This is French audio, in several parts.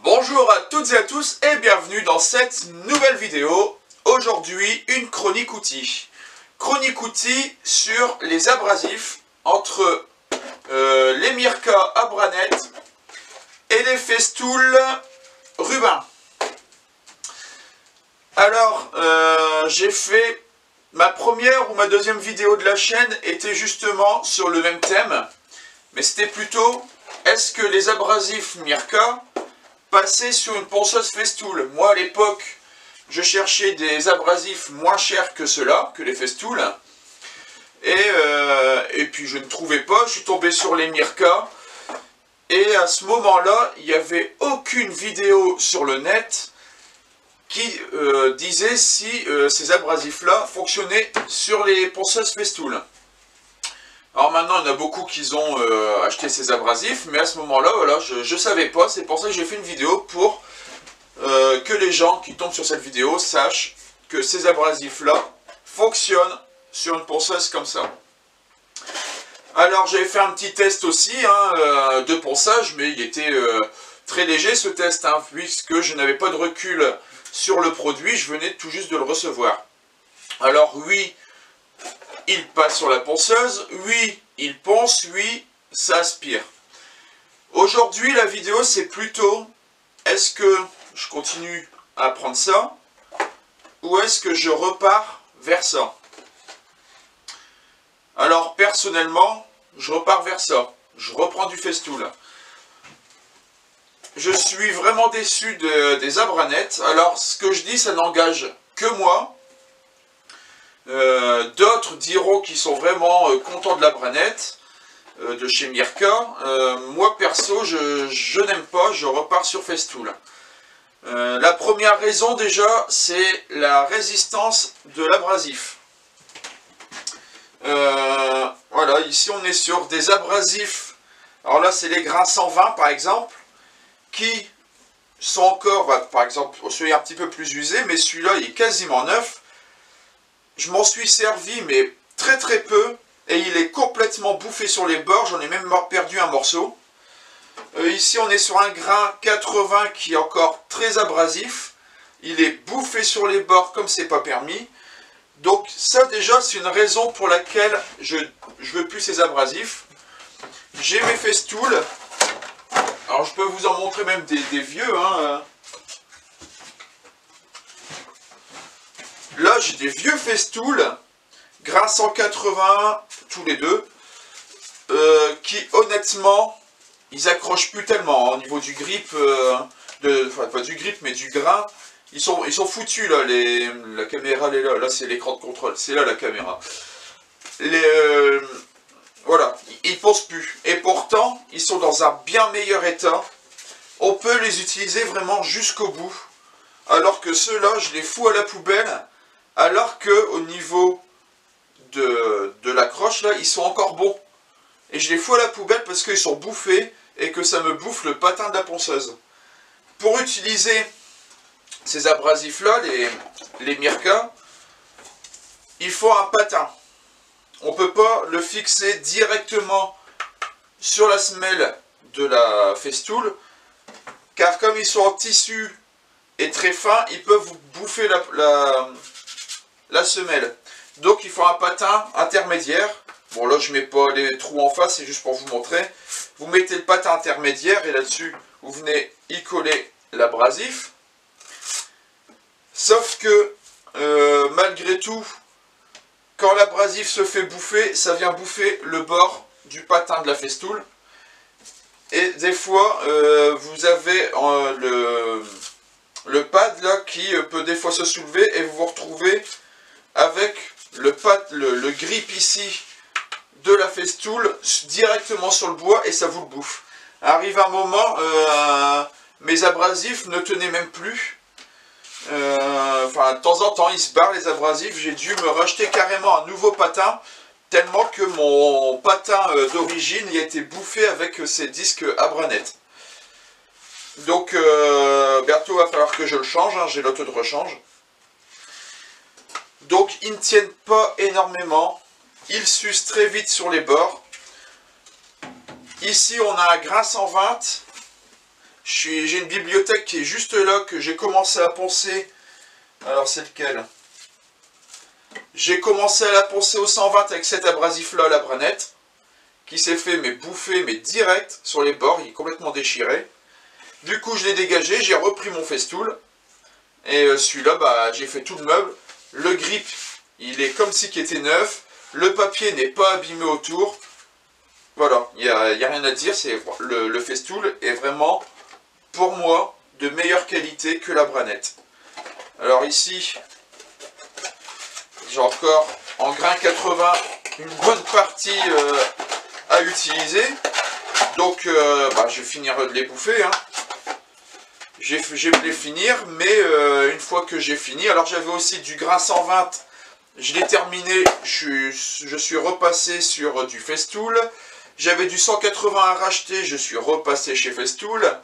Bonjour à toutes et à tous et bienvenue dans cette nouvelle vidéo. Aujourd'hui, une chronique outil. Chronique outil sur les abrasifs entre les Mirka Abranet et les Festool Rubin. Alors, j'ai fait ma première ou ma deuxième vidéo de la chaîne était justement sur le même thème, mais c'était plutôt est-ce que les abrasifs Mirka passaient sur une ponceuse Festool. Moi à l'époque, je cherchais des abrasifs moins chers que ceux-là, que les Festool, et puis je ne trouvais pas, je suis tombé sur les Mirka, et à ce moment-là, il n'y avait aucune vidéo sur le net qui disait si ces abrasifs-là fonctionnaient sur les ponceuses Festool. Alors maintenant, il y en a beaucoup qui ont acheté ces abrasifs, mais à ce moment-là, voilà, je ne savais pas. C'est pour ça que j'ai fait une vidéo pour que les gens qui tombent sur cette vidéo sachent que ces abrasifs-là fonctionnent sur une ponceuse comme ça. Alors j'avais fait un petit test aussi de ponçage, mais il était très léger ce test, puisque je n'avais pas de recul sur le produit, je venais tout juste de le recevoir. Alors oui, il passe sur la ponceuse, oui, il ponce, oui, ça aspire. Aujourd'hui, la vidéo, c'est plutôt, est-ce que je continue à prendre ça, ou est-ce que je repars vers ça? Alors, personnellement, je repars vers ça. Je reprends du Festool. Je suis vraiment déçu des Abranet. Alors, ce que je dis, ça n'engage que moi. D'autres diront qu'ils sont vraiment contents de l'Abranet, de chez Mirka. Moi, perso, je n'aime pas, je repars sur Festool. La première raison, déjà, c'est la résistance de l'abrasif. Voilà, ici, on est sur des abrasifs. Alors là, c'est les grains 120, par exemple, qui sont encore, par exemple, celui-là un petit peu plus usé, mais celui-là, il est quasiment neuf. Je m'en suis servi, mais très très peu, et il est complètement bouffé sur les bords, j'en ai même perdu un morceau. Ici, on est sur un grain 80 qui est encore très abrasif. Il est bouffé sur les bords comme c'est pas permis. Donc ça, déjà, c'est une raison pour laquelle je veux plus ces abrasifs. J'ai mes Festool. Alors, je peux vous en montrer même des vieux, Là, j'ai des vieux Festool, grain 180, tous les deux, qui, honnêtement, ils accrochent plus tellement, au niveau du grip, enfin, pas du grip, mais du grain, ils sont foutus, là, la caméra, elle est là, là, c'est l'écran de contrôle, c'est là, la caméra. Voilà, ils poncent plus, et pourtant, ils sont dans un bien meilleur état, on peut les utiliser vraiment jusqu'au bout, alors que ceux-là, je les fous à la poubelle, alors que au niveau de l'accroche, là, ils sont encore bons. Et je les fous à la poubelle parce qu'ils sont bouffés et que ça me bouffe le patin de la ponceuse. Pour utiliser ces abrasifs-là, les Mirka, il faut un patin. On ne peut pas le fixer directement sur la semelle de la Festool, car comme ils sont en tissu et très fins, ils peuvent vous bouffer la semelle. Donc il faut un patin intermédiaire. Bon là je mets pas les trous en face, c'est juste pour vous montrer. Vous mettez le patin intermédiaire et là-dessus vous venez y coller l'abrasif. Sauf que malgré tout, quand l'abrasif se fait bouffer, ça vient bouffer le bord du patin de la Festool. Et des fois vous avez le pad là qui peut des fois se soulever et vous vous retrouvez avec le grip ici de la Festool directement sur le bois et ça vous le bouffe. Arrive un moment, mes abrasifs ne tenaient même plus. Enfin, de temps en temps, ils se barrent les abrasifs. J'ai dû me racheter carrément un nouveau patin, tellement que mon patin d'origine a été bouffé avec ces disques Abranet. Donc, bientôt, il va falloir que je le change. J'ai l'auto de rechange. Donc ils ne tiennent pas énormément, ils s'usent très vite sur les bords. Ici on a un grain 120, J'ai une bibliothèque qui est juste là, que j'ai commencé à poncer. Alors c'est lequel? J'ai commencé à la poncer au 120 avec cet abrasif là, la branette, qui s'est fait mais bouffer, mais direct sur les bords, il est complètement déchiré. Du coup je l'ai dégagé, j'ai repris mon festool, et celui-là, bah, j'ai fait tout le meuble. Le grip, il est comme si qu'il était neuf, le papier n'est pas abîmé autour. Voilà, il n'y a rien à dire, le festool est vraiment, pour moi, de meilleure qualité que la branette. Alors ici, j'ai encore en grain 80 une bonne partie à utiliser. Donc bah, je vais finir de les bouffer. Hein. Je vais les finir, mais une fois que j'ai fini, alors j'avais aussi du grain 120, je l'ai terminé, je suis repassé sur du festool. J'avais du 180 à racheter, je suis repassé chez Festool.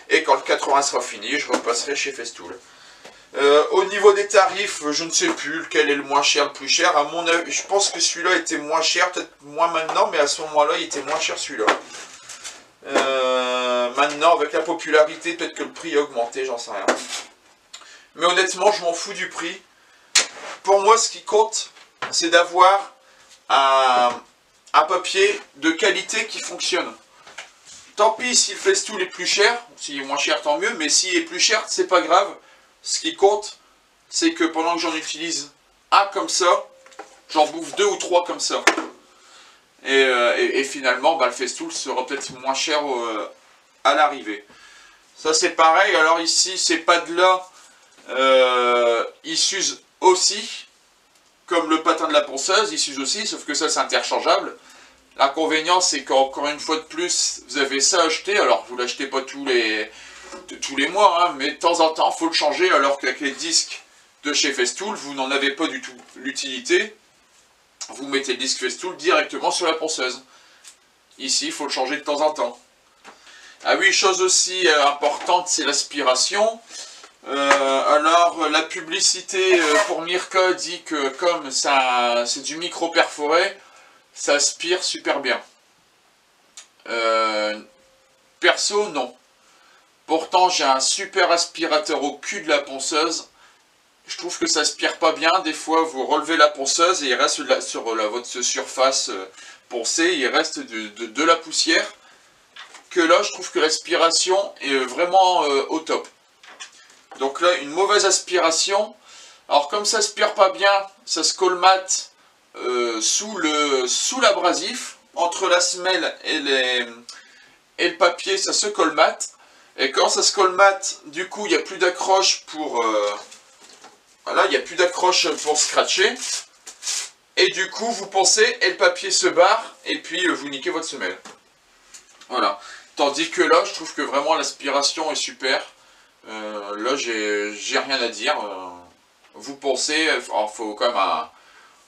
Et quand le 80 sera fini, je repasserai chez Festool. Au niveau des tarifs, je ne sais plus lequel est le moins cher, le plus cher. À mon avis, je pense que celui-là était moins cher, peut-être moins maintenant, mais à ce moment-là, il était moins cher celui-là. Maintenant, avec la popularité, peut-être que le prix a augmenté, j'en sais rien. Mais honnêtement, je m'en fous du prix. Pour moi, ce qui compte, c'est d'avoir un papier de qualité qui fonctionne. Tant pis si le Festool est plus cher, s'il est moins cher tant mieux, mais s'il est plus cher, c'est pas grave. Ce qui compte, c'est que pendant que j'en utilise un comme ça, j'en bouffe 2 ou 3 comme ça. Et finalement, bah, le Festool sera peut-être moins cher à l'arrivée. Ça c'est pareil, alors ici, ces pads-là, ils s'usent aussi. Comme le patin de la ponceuse, il s'use aussi, sauf que ça c'est interchangeable. L'inconvénient c'est qu'encore une fois de plus, vous avez ça à acheter, alors vous l'achetez pas tous les mois, hein, mais de temps en temps, il faut le changer, alors qu'avec les disques de chez Festool, vous n'en avez pas du tout l'utilité. Vous mettez le disque Festool directement sur la ponceuse. Ici, il faut le changer de temps en temps. Ah oui, chose aussi importante, c'est l'aspiration. Alors, la publicité pour Mirka dit que comme ça, c'est du micro perforé, ça aspire super bien. Perso, non. Pourtant, j'ai un super aspirateur au cul de la ponceuse. Je trouve que ça aspire pas bien. Des fois, vous relevez la ponceuse et il reste sur votre surface poncée, il reste de la poussière. Que là, je trouve que l'aspiration est vraiment au top. Donc là, une mauvaise aspiration. Alors comme ça aspire pas bien, ça se colmate sous l'abrasif. Entre la semelle et le papier, ça se colmate. Et quand ça se colmate, du coup, il n'y a plus d'accroche pour... voilà, il n'y a plus d'accroche pour scratcher. Et du coup, vous poncez et le papier se barre. Et puis, vous niquez votre semelle. Voilà. Tandis que là, je trouve que vraiment l'aspiration est super. Là, j'ai rien à dire. Vous poncez, il faut quand même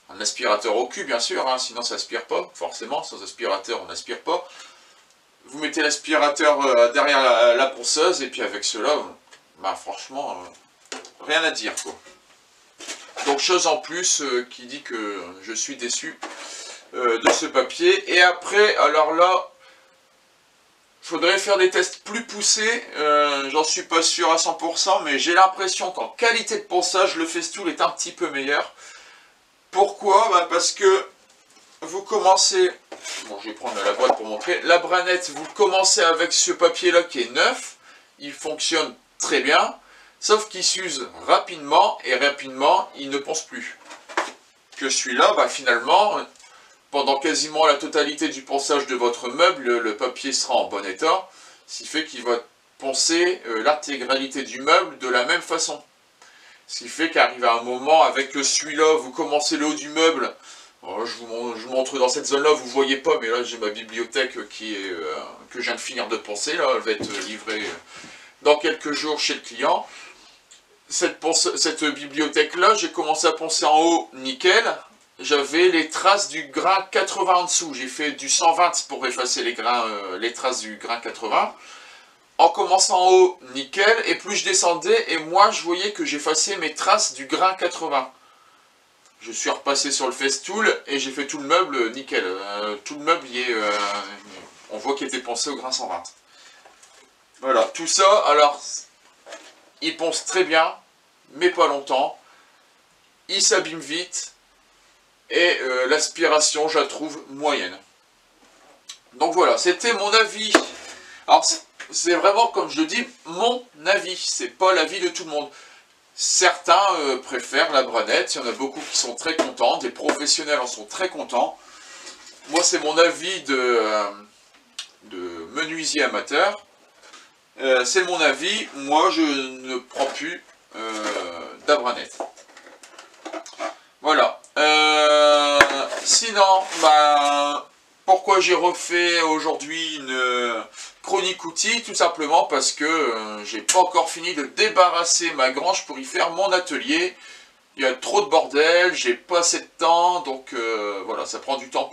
un aspirateur au cul, bien sûr, hein, sinon ça aspire pas. Forcément, sans aspirateur, on n'aspire pas. Vous mettez l'aspirateur derrière la ponceuse, et puis avec cela, bah, franchement, rien à dire, quoi. Donc, chose en plus qui dit que je suis déçu de ce papier. Et après, alors là, faudrait faire des tests plus poussés, j'en suis pas sûr à 100%, mais j'ai l'impression qu'en qualité de ponçage, le Festool est un petit peu meilleur. Pourquoi? Bah parce que vous commencez... Bon, je vais prendre la boîte pour montrer. La branette, vous commencez avec ce papier-là qui est neuf. Il fonctionne très bien, sauf qu'il s'use rapidement, et rapidement, il ne ponce plus. Que celui-là, bah finalement... Pendant quasiment la totalité du ponçage de votre meuble, le papier sera en bon état, ce qui fait qu'il va poncer l'intégralité du meuble de la même façon. Ce qui fait qu'arrive à un moment, avec celui-là, vous commencez le haut du meuble, je vous montre dans cette zone-là, vous ne voyez pas, mais là j'ai ma bibliothèque que je viens de finir de poncer, là, elle va être livrée dans quelques jours chez le client. Cette bibliothèque-là, j'ai commencé à poncer en haut, nickel. J'avais les traces du grain 80 en dessous. J'ai fait du 120 pour effacer les traces du grain 80. En commençant en haut, nickel. Et plus je descendais, et moi je voyais que j'effaçais mes traces du grain 80. Je suis repassé sur le Festool et j'ai fait tout le meuble nickel. Tout le meuble, on voit qu'il était poncé au grain 120. Voilà, tout ça, alors, il ponce très bien, mais pas longtemps. Il s'abîme vite. Et l'aspiration, je la trouve moyenne. Donc voilà, c'était mon avis. Alors, c'est vraiment, comme je le dis, mon avis. C'est pas l'avis de tout le monde. Certains préfèrent la Branette. Il y en a beaucoup qui sont très contents. Des professionnels en sont très contents. Moi, c'est mon avis de menuisier amateur. C'est mon avis. Moi, je ne prends plus d'Abranette. Voilà. Sinon, pourquoi j'ai refait aujourd'hui une chronique outil? Tout simplement parce que j'ai pas encore fini de débarrasser ma grange pour y faire mon atelier. Il y a trop de bordel, j'ai pas assez de temps, donc voilà, ça prend du temps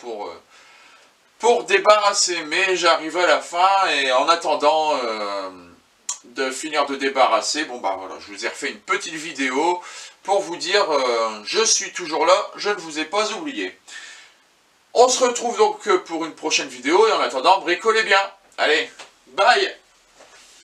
pour débarrasser. Mais j'arrive à la fin et en attendant de finir de débarrasser, bon voilà, je vous ai refait une petite vidéo pour vous dire je suis toujours là, je ne vous ai pas oublié. On se retrouve donc pour une prochaine vidéo et en attendant, bricolez bien. Allez, bye!